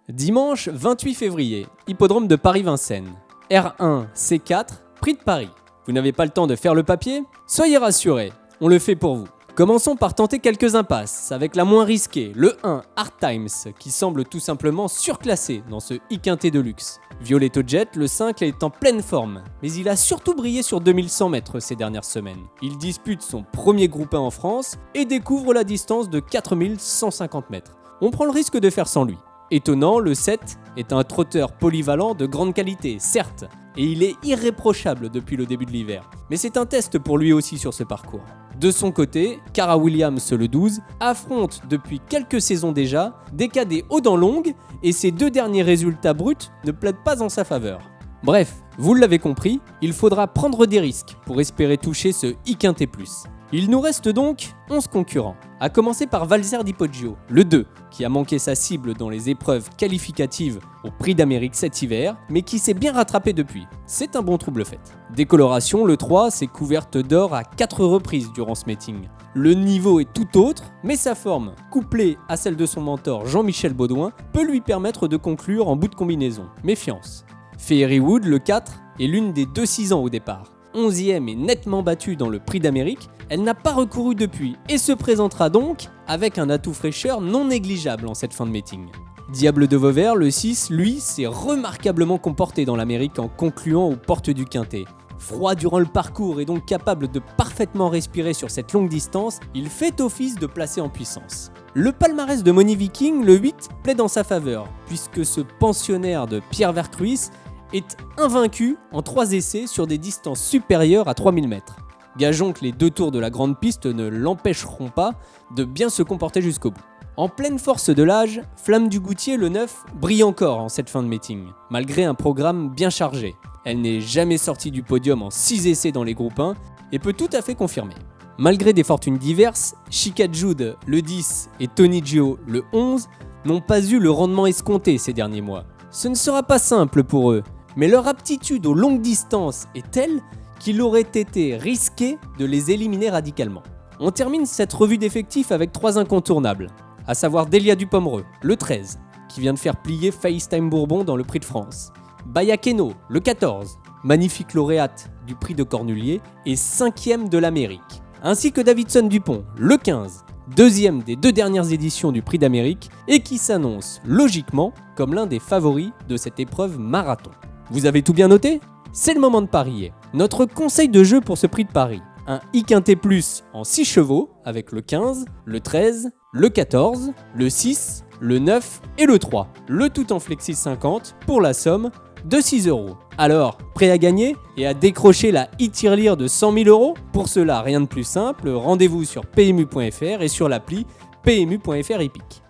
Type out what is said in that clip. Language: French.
Dimanche 28 février, hippodrome de Paris-Vincennes. R1, C4, prix de Paris. Vous n'avez pas le temps de faire le papier? Soyez rassurés, on le fait pour vous. Commençons par tenter quelques impasses, avec la moins risquée, le 1, Hard Times, qui semble tout simplement surclassé dans ce I-Quintet de luxe. Violetto Jet, le 5, est en pleine forme, mais il a surtout brillé sur 2100 mètres ces dernières semaines. Il dispute son premier groupe 1 en France et découvre la distance de 4150 mètres. On prend le risque de faire sans lui. Étonnant, le 7 est un trotteur polyvalent de grande qualité, certes, et il est irréprochable depuis le début de l'hiver. Mais c'est un test pour lui aussi sur ce parcours. De son côté, Cara Williams, le 12, affronte depuis quelques saisons déjà des cadets haut dans longue et ses deux derniers résultats bruts ne plaident pas en sa faveur. Bref, vous l'avez compris, il faudra prendre des risques pour espérer toucher ce I-Quintet+. Il nous reste donc 11 concurrents, à commencer par Valzer Di Poggio, le 2, qui a manqué sa cible dans les épreuves qualificatives au Prix d'Amérique cet hiver, mais qui s'est bien rattrapé depuis. C'est un bon trouble-fête. Décoloration, le 3 s'est couverte d'or à 4 reprises durant ce meeting. Le niveau est tout autre, mais sa forme, couplée à celle de son mentor Jean-Michel Baudouin, peut lui permettre de conclure en bout de combinaison. Méfiance. Fairywood, le 4, est l'une des 2-6 ans au départ. 11e et nettement battue dans le Prix d'Amérique, elle n'a pas recouru depuis et se présentera donc avec un atout fraîcheur non négligeable en cette fin de meeting. Diable de Vauvert, le 6, lui, s'est remarquablement comporté dans l'Amérique en concluant aux portes du Quintet. Froid durant le parcours et donc capable de parfaitement respirer sur cette longue distance, il fait office de placé en puissance. Le palmarès de Money Viking, le 8, plaide en sa faveur, puisque ce pensionnaire de Pierre Vercruis est invaincu en 3 essais sur des distances supérieures à 3000 mètres. Gageons que les 2 tours de la grande piste ne l'empêcheront pas de bien se comporter jusqu'au bout. En pleine force de l'âge, Flamme du Goutier, le 9, brille encore en cette fin de meeting, malgré un programme bien chargé. Elle n'est jamais sortie du podium en 6 essais dans les groupes 1 et peut tout à fait confirmer. Malgré des fortunes diverses, Chica Jude, le 10, et Tony Gio, le 11, n'ont pas eu le rendement escompté ces derniers mois. Ce ne sera pas simple pour eux, mais leur aptitude aux longues distances est telle qu'il aurait été risqué de les éliminer radicalement. On termine cette revue d'effectifs avec 3 incontournables, à savoir Delia Dupomereux, le 13, qui vient de faire plier FaceTime Bourbon dans le Prix de France, Bayakeno, le 14, magnifique lauréate du Prix de Cornulier et 5e de l'Amérique, ainsi que Davidson Dupont, le 15, 2e des 2 dernières éditions du Prix d'Amérique et qui s'annonce logiquement comme l'un des favoris de cette épreuve marathon. Vous avez tout bien noté? C'est le moment de parier. Notre conseil de jeu pour ce Prix de Paris, un I-Quintet+ en 6 chevaux avec le 15, le 13, le 14, le 6, le 9 et le 3. Le tout en Flexi 50 pour la somme de 6 €. Alors, prêt à gagner et à décrocher la e-tirelire de 100 000 €? Pour cela, rien de plus simple, rendez-vous sur PMU.fr et sur l'appli PMU.fr Hippique.